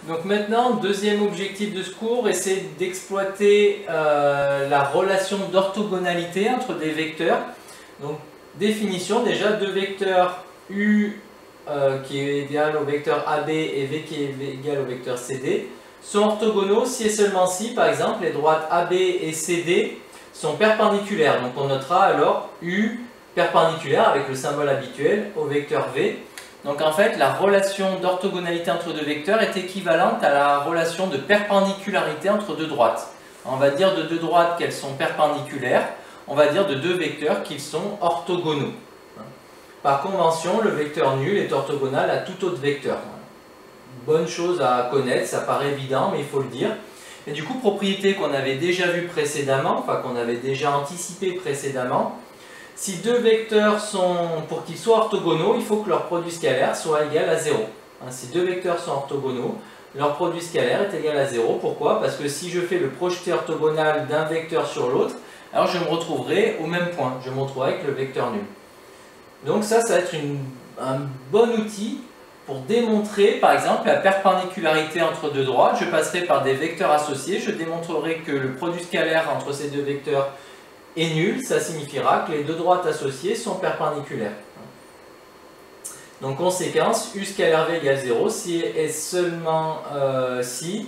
Donc maintenant, deuxième objectif de ce cours, essayer d'exploiter la relation d'orthogonalité entre des vecteurs. Donc définition, déjà deux vecteurs U qui est égal au vecteur AB et V qui est égal au vecteur CD sont orthogonaux si et seulement si, par exemple, les droites AB et CD sont perpendiculaires. Donc on notera alors U perpendiculaire avec le symbole habituel au vecteur V. Donc en fait, la relation d'orthogonalité entre deux vecteurs est équivalente à la relation de perpendicularité entre deux droites. On va dire de deux droites qu'elles sont perpendiculaires, on va dire de deux vecteurs qu'ils sont orthogonaux. Par convention, le vecteur nul est orthogonal à tout autre vecteur. Bonne chose à connaître, ça paraît évident, mais il faut le dire. Et du coup, propriété qu'on avait déjà vue précédemment, enfin qu'on avait déjà anticipé précédemment, si deux vecteurs pour qu'ils soient orthogonaux, il faut que leur produit scalaire soit égal à 0. Si deux vecteurs sont orthogonaux, leur produit scalaire est égal à 0. Pourquoi? Parce que si je fais le projeté orthogonal d'un vecteur sur l'autre, alors je me retrouverai au même point, je me retrouverai avec le vecteur nul. Donc ça va être un bon outil pour démontrer par exemple la perpendicularité entre deux droites. Je passerai par des vecteurs associés, je démontrerai que le produit scalaire entre ces deux vecteurs est nul, ça signifiera que les deux droites associées sont perpendiculaires. Donc conséquence, U scalaire V égale 0 si et seulement si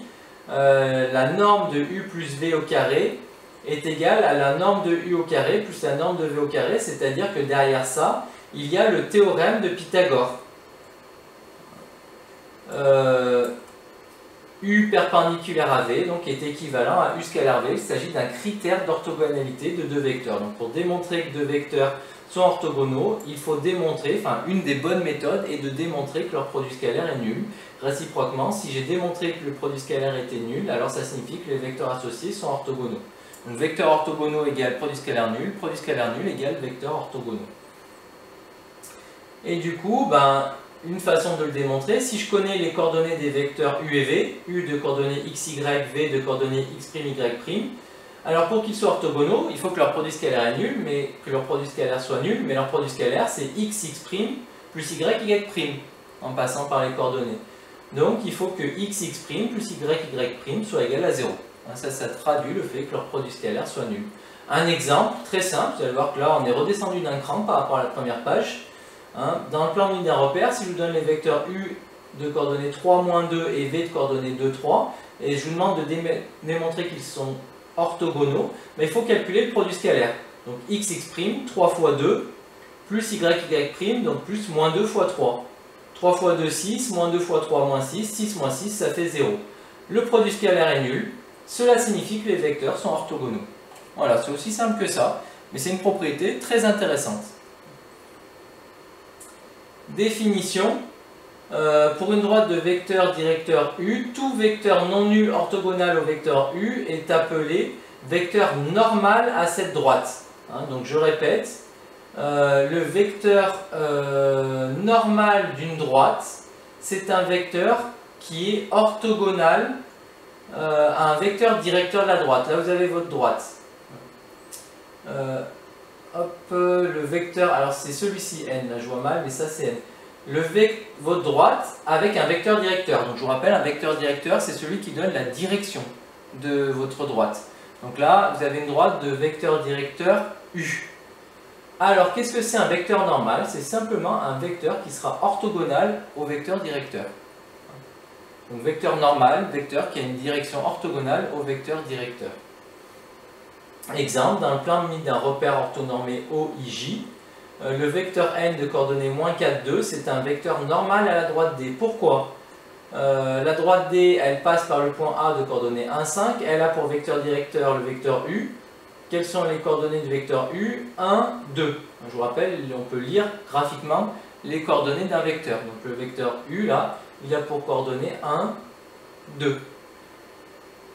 la norme de U plus V au carré est égale à la norme de U au carré plus la norme de V au carré, c'est-à-dire que derrière ça, il y a le théorème de Pythagore. U perpendiculaire à V donc est équivalent à U scalaire V. Il s'agit d'un critère d'orthogonalité de deux vecteurs. Donc pour démontrer que deux vecteurs sont orthogonaux, il faut démontrer, enfin une des bonnes méthodes est de démontrer que leur produit scalaire est nul. Réciproquement, si j'ai démontré que le produit scalaire était nul, alors ça signifie que les vecteurs associés sont orthogonaux. Donc vecteur orthogonaux égale produit scalaire nul égale vecteur orthogonaux. Et du coup, une façon de le démontrer, si je connais les coordonnées des vecteurs U et V, U de coordonnées x, y, V de coordonnées x', y', alors pour qu'ils soient orthogonaux, il faut que leur produit scalaire est nul, mais que leur produit scalaire soit nul, mais leur produit scalaire c'est x, x' plus y, y', en passant par les coordonnées. Donc il faut que x, x' plus y, y' soit égal à 0. Ça traduit le fait que leur produit scalaire soit nul. Un exemple très simple, vous allez voir que là on est redescendu d'un cran par rapport à la première page. Dans le plan unité d'un repère, si je vous donne les vecteurs U de coordonnées 3, moins 2 et V de coordonnées 2, 3, et je vous demande de démontrer qu'ils sont orthogonaux, il faut calculer le produit scalaire. Donc x, x', 3 fois 2, plus y, y', donc plus moins 2 fois 3. 3 fois 2, 6, moins 2 fois 3, moins 6, 6 moins 6, ça fait 0. Le produit scalaire est nul, cela signifie que les vecteurs sont orthogonaux. Voilà, c'est aussi simple que ça, mais c'est une propriété très intéressante. Définition, pour une droite de vecteur directeur U, tout vecteur non nul orthogonal au vecteur U est appelé vecteur normal à cette droite. Donc je répète, le vecteur normal d'une droite, c'est un vecteur qui est orthogonal à un vecteur directeur de la droite. Là vous avez votre droite. Le vecteur, alors c'est celui-ci n, là je vois mal, mais ça c'est n. Votre droite avec un vecteur directeur. Donc je vous rappelle, un vecteur directeur, c'est celui qui donne la direction de votre droite. Donc là, vous avez une droite de vecteur directeur U. Alors, qu'est-ce que c'est un vecteur normal? C'est simplement un vecteur qui sera orthogonal au vecteur directeur. Donc vecteur normal, vecteur qui a une direction orthogonale au vecteur directeur. Exemple, dans le plan unité d'un repère orthonormé OIJ, le vecteur n de coordonnées moins 4, 2, c'est un vecteur normal à la droite D. Pourquoi? La droite D, elle passe par le point A de coordonnées 1, 5, elle a pour vecteur directeur le vecteur U. Quelles sont les coordonnées du vecteur U? 1, 2. Je vous rappelle, on peut lire graphiquement les coordonnées d'un vecteur. Donc le vecteur U, là, il a pour coordonnées 1, 2.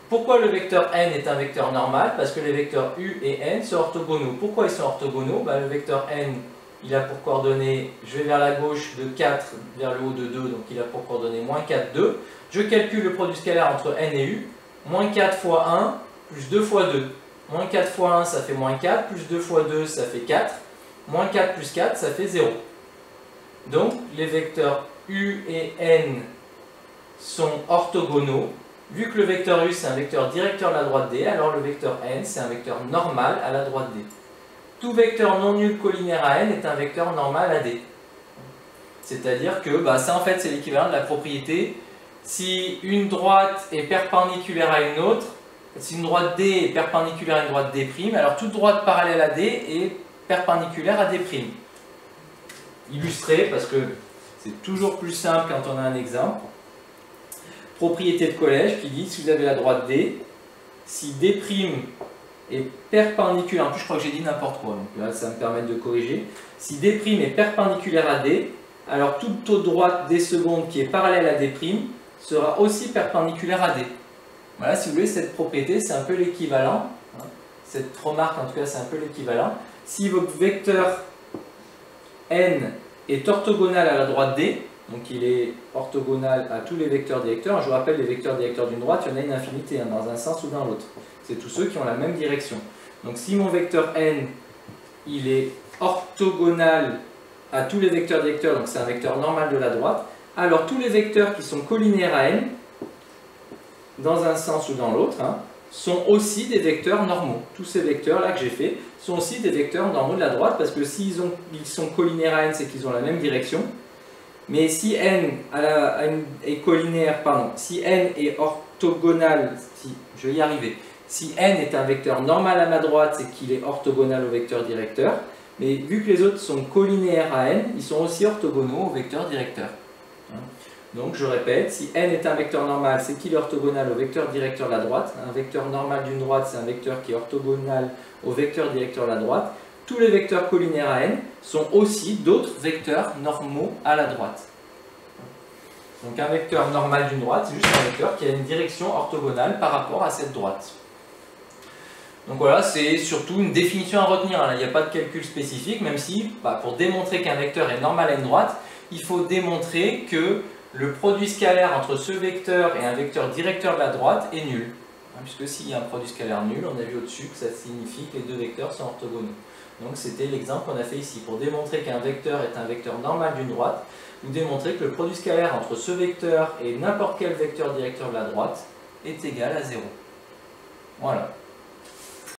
Pourquoi le vecteur n est un vecteur normal? Parce que les vecteurs U et n sont orthogonaux. Pourquoi ils sont orthogonaux? Le vecteur n, il a pour coordonnées, je vais vers la gauche de 4, vers le haut de 2, donc il a pour coordonnées moins 4, 2. Je calcule le produit scalaire entre n et U. Moins 4 fois 1, plus 2 fois 2. Moins 4 fois 1, ça fait moins 4, plus 2 fois 2, ça fait 4. Moins 4 plus 4, ça fait 0. Donc, les vecteurs U et N sont orthogonaux. Vu que le vecteur U c'est un vecteur directeur de la droite D, alors le vecteur n c'est un vecteur normal à la droite D. Tout vecteur non nul collinaire à n est un vecteur normal à D. C'est-à-dire que ça en fait c'est l'équivalent de la propriété si une droite est perpendiculaire à une autre, si une droite D est perpendiculaire à une droite D', alors toute droite parallèle à D est perpendiculaire à D'. Illustré parce que c'est toujours plus simple quand on a un exemple. Propriété de collège qui dit si vous avez la droite D, si D' est perpendiculaire, en plus je crois que j'ai dit n'importe quoi, donc là ça me permet de corriger. Si D' est perpendiculaire à D, alors toute autre droite D seconde qui est parallèle à D' sera aussi perpendiculaire à D. Voilà, si vous voulez, cette propriété c'est un peu l'équivalent, cette remarque en tout cas c'est un peu l'équivalent. Si votre vecteur n est orthogonal à la droite D, donc il est orthogonal à tous les vecteurs directeurs. Je vous rappelle, les vecteurs directeurs d'une droite, il y en a une infinité, dans un sens ou dans l'autre. C'est tous ceux qui ont la même direction. Donc si mon vecteur n, il est orthogonal à tous les vecteurs directeurs, donc c'est un vecteur normal de la droite, alors tous les vecteurs qui sont collinaires à n, dans un sens ou dans l'autre, sont aussi des vecteurs normaux. Tous ces vecteurs-là que j'ai fait sont aussi des vecteurs normaux de la droite, parce que s'ils sont collinaires à n, c'est qu'ils ont la même direction. Mais si n est collinaire, si n est orthogonal, je vais y arriver, si n est un vecteur normal à ma droite, c'est qu'il est orthogonal au vecteur directeur. Mais vu que les autres sont collinaires à n, ils sont aussi orthogonaux au vecteur directeur. Donc je répète, si n est un vecteur normal, c'est qu'il est orthogonal au vecteur directeur de la droite. Un vecteur normal d'une droite, c'est un vecteur qui est orthogonal au vecteur directeur de la droite. Tous les vecteurs collinaires à n sont aussi d'autres vecteurs normaux à la droite. Donc un vecteur normal d'une droite, c'est juste un vecteur qui a une direction orthogonale par rapport à cette droite. Donc voilà, c'est surtout une définition à retenir. Il n'y a pas de calcul spécifique, même si, pour démontrer qu'un vecteur est normal à une droite, il faut démontrer que le produit scalaire entre ce vecteur et un vecteur directeur de la droite est nul. Puisque s'il y a un produit scalaire nul, on a vu au-dessus que ça signifie que les deux vecteurs sont orthogonaux. Donc c'était l'exemple qu'on a fait ici. Pour démontrer qu'un vecteur est un vecteur normal d'une droite, vous démontrez que le produit scalaire entre ce vecteur et n'importe quel vecteur directeur de la droite est égal à 0. Voilà.